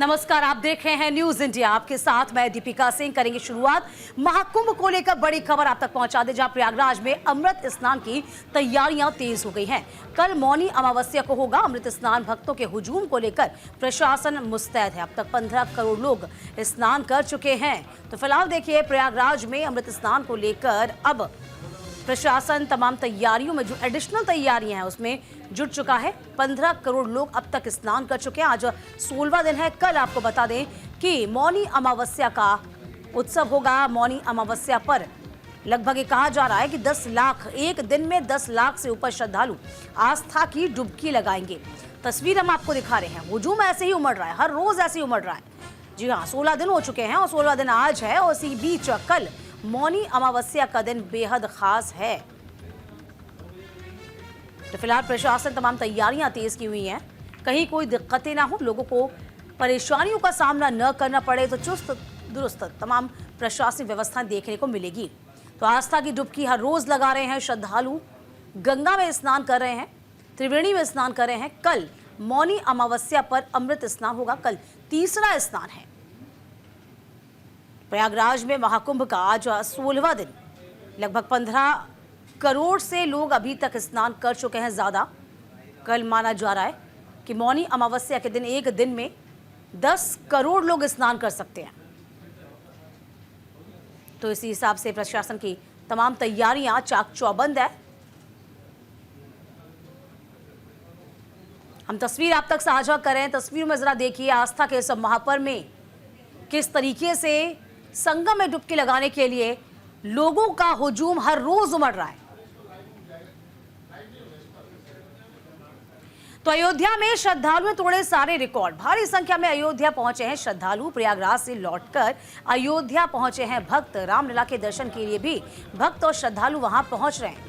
नमस्कार, आप देख रहे हैं न्यूज इंडिया। आपके साथ मैं दीपिका सिंह। करेंगे शुरुआत महाकुंभ को लेकर बड़ी खबर आप तक पहुंचा दे, जहां प्रयागराज में अमृत स्नान की तैयारियां तेज हो गई हैं। कल मौनी अमावस्या को होगा अमृत स्नान। भक्तों के हुजूम को लेकर प्रशासन मुस्तैद है। अब तक 15 करोड़ लोग स्नान कर चुके हैं। तो फिलहाल देखिए, प्रयागराज में अमृत स्नान को लेकर अब प्रशासन तमाम तैयारियों में जो एडिशनल तैयारियां हैं उसमें जुट चुका है। 15 करोड़ लोग अब तक स्नान कर चुके हैं। आज 16वां दिन है। कल आपको बता दें कि मौनी अमावस्या का उत्सव होगा। मौनी अमावस्या पर लगभग ये कहा जा रहा है कि 10 लाख, एक दिन में 10 लाख से ऊपर श्रद्धालु आस्था की डुबकी लगाएंगे। तस्वीर हम आपको दिखा रहे हैं। हुजूम ऐसे ही उमड़ रहा है, हर रोज ऐसे ही उमड़ रहा है। जी हाँ, 16 दिन हो चुके हैं और 16वां दिन आज है। और इसी बीच कल मौनी अमावस्या का दिन बेहद खास है। तो फिलहाल प्रशासन तमाम तैयारियां तेज की हुई हैं, कहीं कोई दिक्कतें ना हो, लोगों को परेशानियों का सामना न करना पड़े। तो चुस्त दुरुस्त तमाम प्रशासनिक व्यवस्थाएं देखने को मिलेगी। तो आस्था की डुबकी हर रोज लगा रहे हैं श्रद्धालु। गंगा में स्नान कर रहे हैं, त्रिवेणी में स्नान कर रहे हैं। कल मौनी अमावस्या पर अमृत स्नान होगा। कल तीसरा स्नान है। प्रयागराज में महाकुंभ का आज 16वां दिन। लगभग 15 करोड़ से लोग अभी तक स्नान कर चुके हैं। ज़्यादा कल माना जा रहा है कि मौनी अमावस्या के दिन एक दिन में 10 करोड़ लोग स्नान कर सकते हैं। तो इसी हिसाब से प्रशासन की तमाम तैयारियां चाक चौबंद है। हम तस्वीर आप तक साझा करें। तस्वीर में जरा देखिए, आस्था के इस महापर्व में किस तरीके से संगम में डुबकी लगाने के लिए लोगों का हुजूम हर रोज उमड़ रहा है। तो अयोध्या में श्रद्धालुओं ने तोड़े सारे रिकॉर्ड। भारी संख्या में अयोध्या पहुंचे हैं श्रद्धालु। प्रयागराज से लौटकर अयोध्या पहुंचे हैं भक्त। रामलला के दर्शन के लिए भी भक्त और श्रद्धालु वहां पहुंच रहे हैं।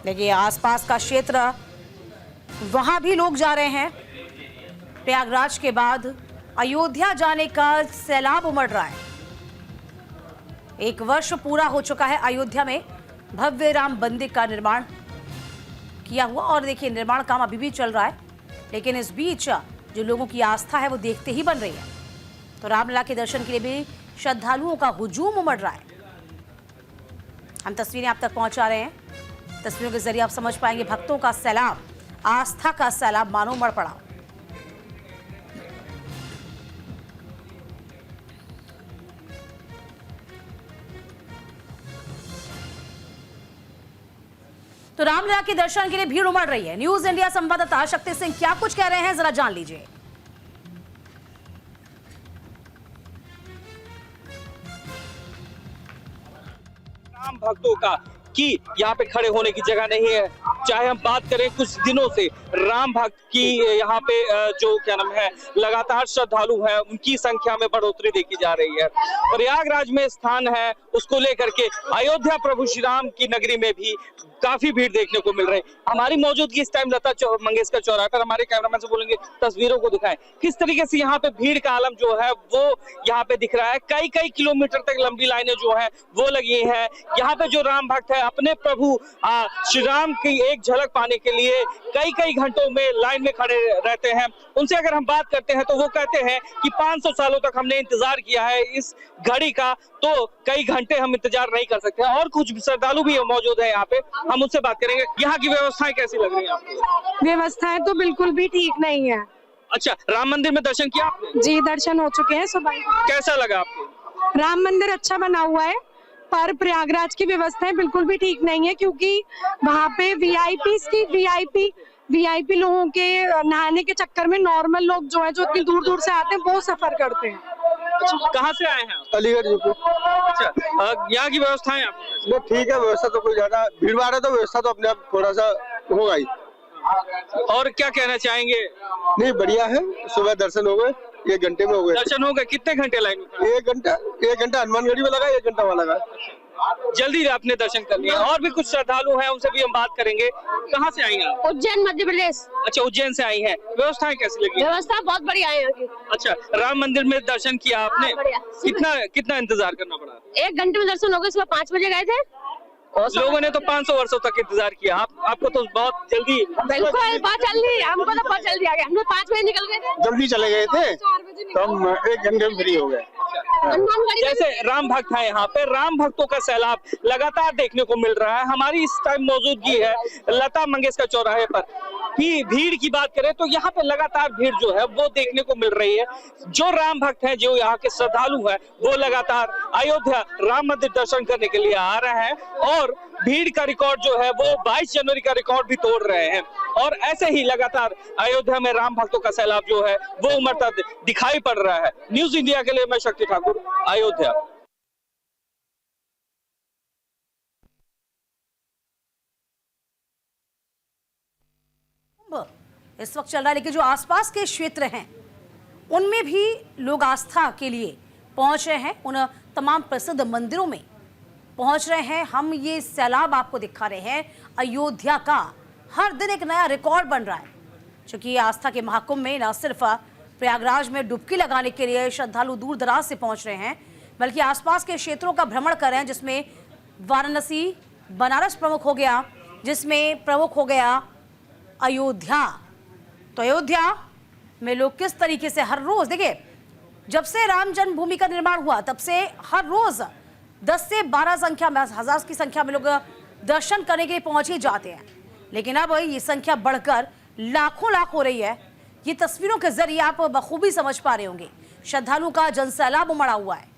देखिए, आसपास का क्षेत्र, वहां भी लोग जा रहे हैं। प्रयागराज के बाद अयोध्या जाने का सैलाब उमड़ रहा है। 1 वर्ष पूरा हो चुका है अयोध्या में भव्य राम मंदिर का निर्माण किया हुआ। और देखिए, निर्माण काम अभी भी चल रहा है, लेकिन इस बीच जो लोगों की आस्था है वो देखते ही बन रही है। तो रामलला के दर्शन के लिए भी श्रद्धालुओं का हुजूम उमड़ रहा है। हम तस्वीरें आप तक पहुंचा रहे हैं। तस्वीरों के जरिए आप समझ पाएंगे भक्तों का सैलाब, आस्था का सैलाब मानो उमड़ पड़ा। तो रामलला के दर्शन के लिए भीड़ उमड़ रही है। न्यूज इंडिया संवाददाता शक्ति सिंह क्या कुछ कह रहे हैं, जरा जान लीजिए। राम भक्तों का कि यहाँ पे खड़े होने की जगह नहीं है। चाहे हम बात करें, कुछ दिनों से राम भक्त की यहाँ पे जो क्या नाम है लगातार श्रद्धालु हैं, उनकी संख्या में बढ़ोतरी देखी जा रही है। प्रयागराज में स्थान है, उसको लेकर के अयोध्या प्रभु श्री राम की नगरी में भी काफी भीड़ देखने को मिल रही है। हमारी मौजूदगी इस टाइम लता मंगेशकर चौराहे पर। हमारे कैमरामैन से बोलेंगे तस्वीरों को दिखाएं किस तरीके से यहाँ पे भीड़ का आलम जो है वो यहाँ पे दिख रहा है। कई किलोमीटर तक लंबी लाइनें जो है वो लगी है। यहाँ पे जो राम भक्त है अपने प्रभु श्री राम की एक झलक पाने के लिए कई घंटों में लाइन में खड़े रहते हैं। उनसे अगर हम बात करते हैं तो वो कहते हैं कि 500 सालों तक हमने इंतजार किया है इस घड़ी का, तो कई घंटे हम इंतजार नहीं कर सकते। और कुछ श्रद्धालु भी मौजूद है यहाँ पे, हम उनसे बात करेंगे। यहाँ की व्यवस्थाएं कैसी लग रही है आपको? व्यवस्थाएं तो बिल्कुल भी ठीक नहीं है। अच्छा, राम मंदिर में दर्शन किया आपने? जी, दर्शन हो चुके हैं सुबह। कैसा लगा आपको? राम मंदिर अच्छा बना हुआ है, पर प्रयागराज की व्यवस्थाएं बिल्कुल भी ठीक नहीं है, क्योंकि वहाँ पे वीआईपी लोगों के नहाने के चक्कर में नॉर्मल लोग जो है, जो इतनी दूर से आते हैं, वो सफर करते हैं। अच्छा, कहाँ से आए हैं आप? अलीगढ़। अच्छा, यहाँ की व्यवस्थाएं आपको? ठीक है, व्यवस्था तो कोई ज्यादा भीड़ भाड़ है, तो व्यवस्था तो अपने आप थोड़ा सा होगा ही। और क्या कहना चाहेंगे? नहीं, बढ़िया है। सुबह दर्शन हो गए, 1 घंटे में हो गए। दर्शन हो गए? कितने घंटे लाइन में? 1 घंटा हनुमानगढ़ी में लगा, 1 घंटा वहाँ लगा। जल्दी आपने दर्शन कर लिया। और भी कुछ श्रद्धालु हैं, उनसे भी हम बात करेंगे। कहाँ से आई हैं? उज्जैन, मध्य प्रदेश। अच्छा, उज्जैन से आई हैं। व्यवस्थाएं कैसी लगी? व्यवस्था बहुत बढ़िया है यहाँ की। अच्छा, राम मंदिर में दर्शन किया आपने? कितना इंतजार करना पड़ा? 1 घंटे में दर्शन हो गए। सुबह 5 बजे गए थे, लोगों ने तो 500 वर्षों तक इंतजार किया, आपको तो बहुत जल्दी। बिल्कुल बहुत जल्दी, हमको तो बहुत जल्दी आ गया। हम लोग 5 बजे निकल गए थे, जल्दी चले गए थे तो हम 1 घंटे में फ्री हो गए। जैसे राम भक्त है यहाँ पे, राम भक्तों का सैलाब लगातार देखने को मिल रहा है। हमारी इस टाइम मौजूदगी है लता मंगेशकर चौराहे पर। भीड़ की बात करें तो यहाँ पे लगातार भीड़ जो है वो देखने को मिल रही है। जो राम भक्त हैं, जो यहाँ के श्रद्धालु हैं, वो लगातार अयोध्या राम मंदिर दर्शन करने के लिए आ रहे हैं और भीड़ का रिकॉर्ड जो है वो 22 जनवरी का रिकॉर्ड भी तोड़ रहे हैं। और ऐसे ही लगातार अयोध्या में राम भक्तों का सैलाब जो है वो उमड़ता दिखाई पड़ रहा है। न्यूज इंडिया के लिए मैं शक्ति ठाकुर, अयोध्या। इस वक्त चल रहा है, लेकिन जो आसपास के क्षेत्र हैं उनमें भी लोग आस्था के लिए पहुंच रहे हैं, उन तमाम प्रसिद्ध मंदिरों में पहुंच रहे हैं। हम ये सैलाब आपको दिखा रहे हैं अयोध्या का। हर दिन एक नया रिकॉर्ड बन रहा है, क्योंकि आस्था के महाकुंभ में न सिर्फ प्रयागराज में डुबकी लगाने के लिए श्रद्धालु दूर दराज से पहुंच रहे हैं, बल्कि आसपास के क्षेत्रों का भ्रमण कर रहे हैं, जिसमें वाराणसी, बनारस प्रमुख हो गया, जिसमें प्रमुख हो गया अयोध्या। तो अयोध्या में लोग किस तरीके से हर रोज, देखिए जब से राम जन्मभूमि का निर्माण हुआ तब से हर रोज 10 से 12 संख्या में, हजार की संख्या में लोग दर्शन करने के लिए पहुंच ही जाते हैं। लेकिन अब ये संख्या बढ़कर लाखों लाख हो रही है। ये तस्वीरों के जरिए आप बखूबी समझ पा रहे होंगे, श्रद्धालुओं का जनसैलाब उमड़ा हुआ है।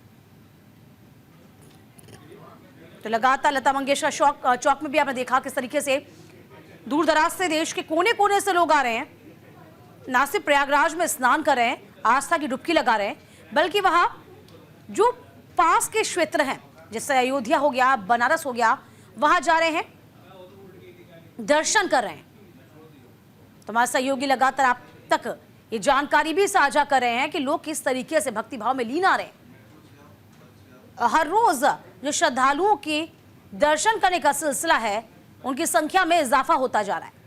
तो लगातार लता मंगेशकर चौक में भी आपने देखा किस तरीके से दूर दराज से, देश के कोने कोने से लोग आ रहे हैं, ना सिर्फ प्रयागराज में स्नान कर रहे हैं, आस्था की डुबकी लगा रहे हैं, बल्कि वहां जो पास के क्षेत्र हैं, जैसे अयोध्या हो गया, बनारस हो गया, वहां जा रहे हैं, दर्शन कर रहे हैं। तो हमारे सहयोगी लगातार आप तक ये जानकारी भी साझा कर रहे हैं कि लोग किस तरीके से भक्तिभाव में लीन आ रहे हैं। हर रोज जो श्रद्धालुओं के दर्शन करने का सिलसिला है, उनकी संख्या में इजाफा होता जा रहा है।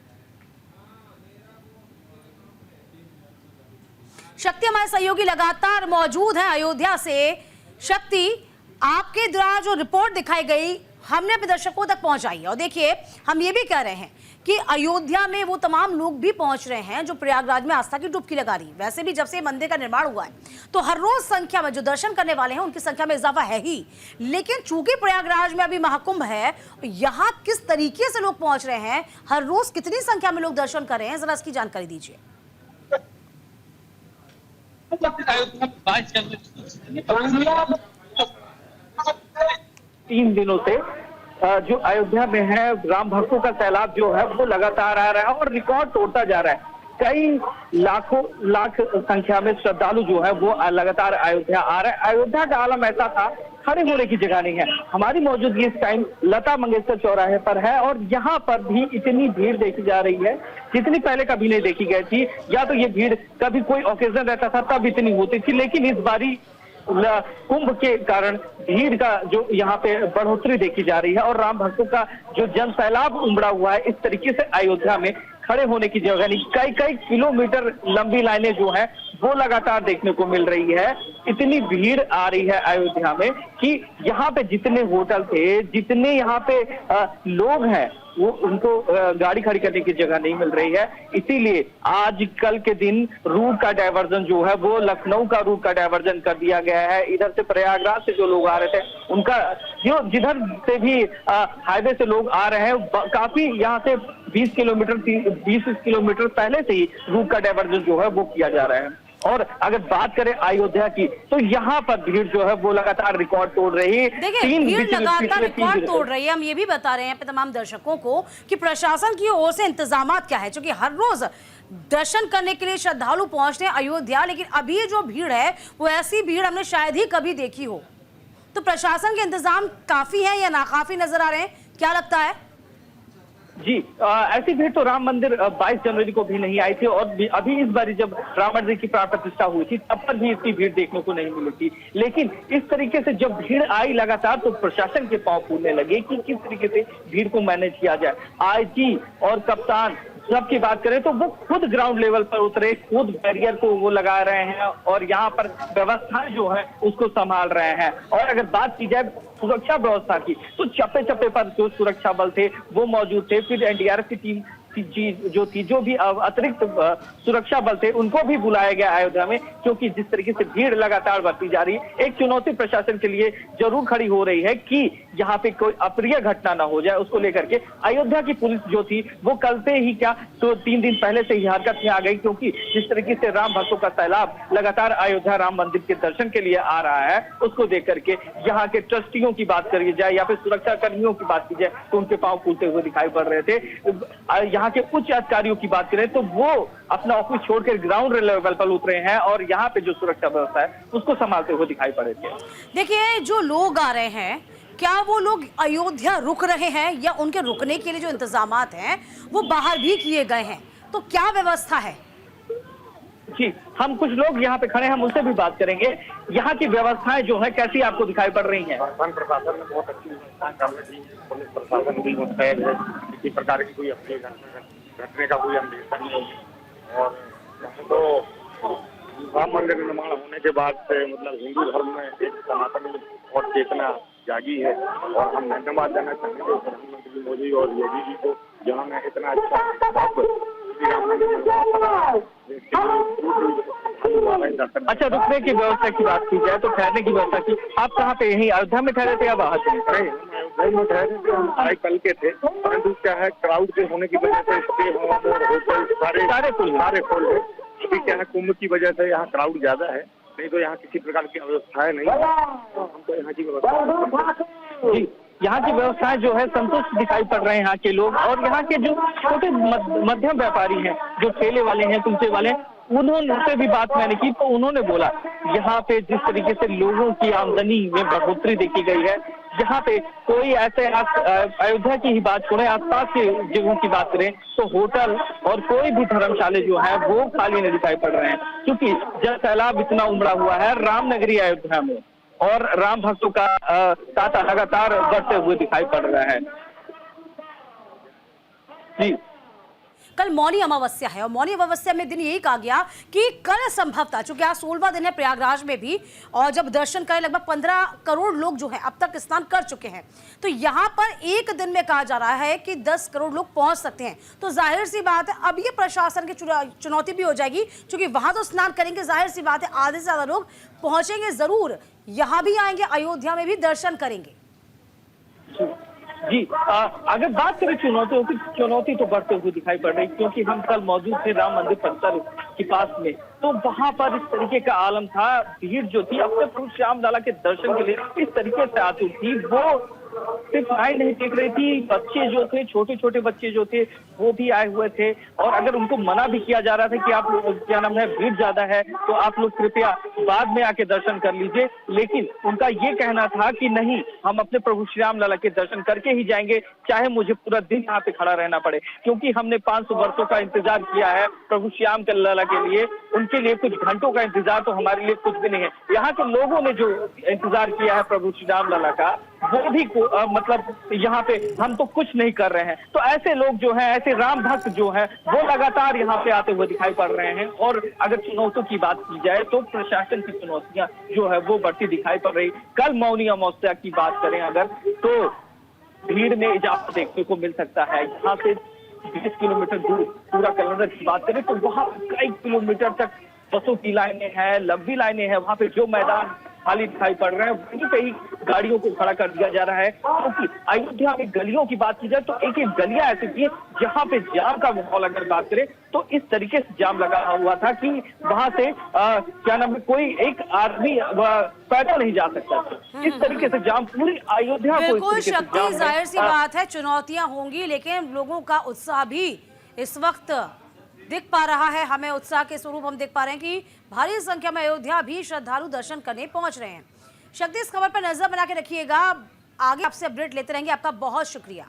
शक्ति हमारे सहयोगी लगातार मौजूद है अयोध्या से। शक्ति, आपके द्वारा जो रिपोर्ट दिखाई गई हमने अपने दर्शकों तक पहुंचाई है, और देखिए हम ये भी कह रहे हैं कि अयोध्या में वो तमाम लोग भी पहुंच रहे हैं जो प्रयागराज में आस्था की डुबकी लगा रही है। वैसे भी जब से मंदिर का निर्माण हुआ है तो हर रोज संख्या में जो दर्शन करने वाले हैं उनकी संख्या में इजाफा है ही, लेकिन चूंकि प्रयागराज में अभी महाकुंभ है, यहाँ किस तरीके से लोग पहुंच रहे हैं, हर रोज कितनी संख्या में लोग दर्शन कर रहे हैं, जरा इसकी जानकारी दीजिए। 3 दिनों से जो अयोध्या में है राम भक्तों का सैलाब जो है वो लगातार आ रहा है और रिकॉर्ड तोड़ता जा रहा है। कई लाखों लाख संख्या में श्रद्धालु जो है वो लगातार अयोध्या आ रहे हैं। अयोध्या का आलम ऐसा था, खड़े होने की जगह नहीं है। हमारी मौजूदगी इस टाइम लता मंगेशकर चौराहे पर है और यहाँ पर भी इतनी भीड़ देखी जा रही है जितनी पहले कभी नहीं देखी गई थी। या तो ये भीड़ कभी कोई ओकेजन रहता था तब इतनी होती थी, लेकिन इस बारी कुंभ के कारण भीड़ का जो यहाँ पे बढ़ोतरी देखी जा रही है और राम भक्तों का जो जन सैलाब उमड़ा हुआ है, इस तरीके से अयोध्या में खड़े होने की जगह नहीं। कई कई किलोमीटर लंबी लाइनें जो है वो लगातार देखने को मिल रही है। इतनी भीड़ आ रही है अयोध्या में कि यहाँ पे जितने होटल थे, जितने यहाँ पे लोग हैं, वो उनको गाड़ी खड़ी करने की जगह नहीं मिल रही है। इसीलिए आज कल के दिन रूट का डायवर्जन जो है वो लखनऊ का रूट का डायवर्जन कर दिया गया है। इधर से प्रयागराज से जो लोग आ रहे थे उनका जो जिधर से भी हाईवे से लोग आ रहे हैं, काफी यहाँ से 20 किलोमीटर पहले से ही रूट का डायवर्जन जो है वो किया जा रहा है। और अगर बात करें अयोध्या की तो यहाँ पर भीड़ जो है वो लगातार रिकॉर्ड तोड़ रही है। देखिए भीड़ लगातार रिकॉर्ड तोड़ रही है। हम ये भी बता रहे हैं तमाम दर्शकों को कि प्रशासन की ओर से इंतजामात क्या है, क्योंकि हर रोज दर्शन करने के लिए श्रद्धालु पहुंचते हैं अयोध्या, लेकिन अभी जो भीड़ है वो ऐसी भीड़ हमने शायद ही कभी देखी हो। तो प्रशासन के इंतजाम काफी है या नाकाफी नजर आ रहे हैं, क्या लगता है? जी, ऐसी भीड़ तो राम मंदिर 22 जनवरी को भी नहीं आई थी और अभी इस बार जब रावण जी की प्राण प्रतिष्ठा हुई थी तब पर भी इतनी भीड़ देखने को नहीं मिली थी। लेकिन इस तरीके से जब भीड़ आई लगातार तो प्रशासन के पांव फूलने लगे कि किस तरीके से भीड़ को मैनेज किया जाए। आईजी और कप्तान सब की बात करें तो वो खुद ग्राउंड लेवल पर उतरे, खुद बैरियर को वो लगा रहे हैं और यहाँ पर व्यवस्था जो है उसको संभाल रहे हैं। और अगर बात की जाए सुरक्षा व्यवस्था की तो चप्पे चप्पे पर जो सुरक्षा बल थे वो मौजूद थे। फिर एनडीआरएफ की टीम जो भी अतिरिक्त सुरक्षा बल थे उनको भी बुलाया गया अयोध्या में, क्योंकि जिस तरीके से भीड़ लगातार बढ़ती जा रही है, एक चुनौती प्रशासन के लिए जरूर खड़ी हो रही है कि यहाँ पे कोई अप्रिय घटना ना हो जाए। उसको लेकर के अयोध्या की पुलिस जो थी वो कल से ही क्या तो 3 दिन पहले से ही हरकत में आ गई, क्योंकि जिस तरीके से राम भक्तों का सैलाब लगातार अयोध्या राम मंदिर के दर्शन के लिए आ रहा है, उसको देख करके यहाँ के ट्रस्टियों की बात करी जाए या फिर सुरक्षा कर्मियों की बात की जाए तो उनके पांव फूलते हुए दिखाई पड़ रहे थे। यहाँ के उच्च अधिकारियों की बात करें तो वो अपना ऑफिस छोड़कर ग्राउंड लेवल पर उतरे हैं और यहाँ पे जो सुरक्षा व्यवस्था है उसको संभालते हुए दिखाई पड़े थे। देखिए, जो लोग आ रहे हैं, क्या वो लोग अयोध्या रुक रहे हैं या उनके रुकने के लिए जो इंतजामात हैं वो बाहर भी किए गए हैं? तो क्या व्यवस्था है? जी, हम कुछ लोग यहाँ पे खड़े हैं, हम उनसे भी बात करेंगे। यहाँ की व्यवस्थाएं जो है कैसी आपको दिखाई पड़ रही हैं? वन प्रशासन ने बहुत अच्छी व्यवस्था कर रही है, पुलिस प्रशासन भी मुस्तैद है, किसी प्रकार की कोई अपनी घटने का कोई अंदेशा नहीं है। और तो राम मंदिर निर्माण होने के बाद से मतलब हिंदू धर्म में एक सनातन और चेतना जागी है और हम धन्यवाद देना चाहेंगे प्रधानमंत्री मोदी और योगी जी को, जिन्होंने इतना अच्छा, रुकने की व्यवस्था की बात की जाए तो ठहरने की व्यवस्था की, आप कहाँ पे यही अयोध्या में ठहरे थे या बाहर थे? अयोध्या में ठहरे थे, हम कल के थे, परंतु क्या है क्राउड के होने की वजह से स्टे होम और होटल सारे फुल है। अभी क्या है कुंभ की वजह से यहाँ क्राउड ज्यादा है, नहीं तो यहाँ किसी प्रकार की व्यवस्थाएं नहीं है। हमको यहाँ की व्यवस्था जी, यहाँ की व्यवस्थाएं जो है संतुष्ट दिखाई पड़ रहे हैं यहाँ के लोग। और यहाँ के जो छोटे मध्यम व्यापारी हैं, जो ठेले वाले हैं, कुलचे वाले हैं, उन्होंने भी बात मैंने की तो उन्होंने बोला यहाँ पे जिस तरीके से लोगों की आमदनी में बढ़ोतरी देखी गई है, यहाँ पे कोई ऐसे अयोध्या की ही बात छोड़े, आसपास के जगहों की बात करें तो होटल और कोई भी धर्मशाले जो है वो खाली नहीं दिखाई पड़ रहे हैं, क्योंकि जल सैलाब इतना उमड़ा हुआ है रामनगरी अयोध्या में और राम भक्तों का तांता लगातार बढ़ते हुए दिखाई पड़ रहा है। जी, कल मौनी अमावस्या है और मौनी अमावस्या में दिन यही कहा गया कि कल संभवतः, चूंकि आज 16वां दिन है प्रयागराज में भी, और जब दर्शन करें लगभग 15 करोड़ लोग जो हैं अब तक स्नान कर चुके हैं, तो यहाँ पर एक दिन में कहा जा रहा है कि 10 करोड़ लोग पहुंच सकते हैं। तो जाहिर सी बात है अब ये प्रशासन की चुनौती भी हो जाएगी, क्योंकि वहां तो स्नान करेंगे, जाहिर सी बात है आधे से ज्यादा लोग पहुंचेंगे जरूर, यहाँ भी आएंगे, अयोध्या में भी दर्शन करेंगे। जी, अगर बात करें चुनौतियों की, चुनौती तो बढ़ते हुए दिखाई पड़ रही, क्योंकि हम कल मौजूद थे राम मंदिर परिसर के पास में, तो वहां पर इस तरीके का आलम था, भीड़ जो थी अब तक प्रभु श्याम लाला के दर्शन के लिए इस तरीके से आती थी, वो सिर्फ लाइन नहीं देख रही थी, बच्चे जो थे, छोटे छोटे बच्चे जो थे वो भी आए हुए थे। और अगर उनको मना भी किया जा रहा था कि आप लोग क्या नाम है भीड़ ज्यादा है तो आप लोग कृपया बाद में आके दर्शन कर लीजिए, लेकिन उनका ये कहना था कि नहीं, हम अपने प्रभु श्री राम लला के दर्शन करके ही जाएंगे, चाहे मुझे पूरा दिन यहाँ पे खड़ा रहना पड़े, क्योंकि हमने 500 वर्षों का इंतजार किया है प्रभु श्याम के लला के लिए, उनके लिए कुछ घंटों का इंतजार तो हमारे लिए कुछ भी नहीं है। यहाँ के लोगों ने जो इंतजार किया है प्रभु श्री राम लला का, वो भी मतलब यहाँ पे हम तो कुछ नहीं कर रहे हैं। तो ऐसे लोग जो हैं, ऐसे राम भक्त जो हैं, वो लगातार यहाँ पे आते हुए दिखाई पड़ रहे हैं। और अगर चुनौतियों की बात की जाए तो प्रशासन की चुनौतियां जो है वो बढ़ती दिखाई पड़ रही। कल मौनी अमावस्या की बात करें अगर, तो भीड़ में इजाफा देखने को मिल सकता है। यहाँ से 20 किलोमीटर दूर पूरा कलंदर की बात करें तो वहाँ कई किलोमीटर तक बसों की लाइनें हैं, लंबी लाइनें हैं, वहाँ पे जो मैदान खाली दिखाई पड़ रहे हैं वहीं पे ही गाड़ियों को खड़ा कर दिया जा रहा है। क्योंकि अयोध्या में गलियों की बात की जाए तो एक एक गलियां ऐसी थी जहां पे जाम का माहौल अगर बात करें तो इस तरीके से जाम लगा हुआ था कि वहां से क्या नाम है कोई एक आदमी पैदल नहीं जा सकता था। इस तरीके से जाम पूरी अयोध्या को बिल्कुल शक्ति, जाहिर सी बात है चुनौतियां होंगी, लेकिन लोगों का उत्साह भी इस वक्त दिख पा रहा है। हमें उत्साह के स्वरूप हम देख पा रहे हैं कि भारी संख्या में अयोध्या भी श्रद्धालु दर्शन करने पहुंच रहे हैं। शक्ति, इस खबर पर नजर बना के रखिएगा, आगे आपसे अपडेट लेते रहेंगे। आपका बहुत शुक्रिया।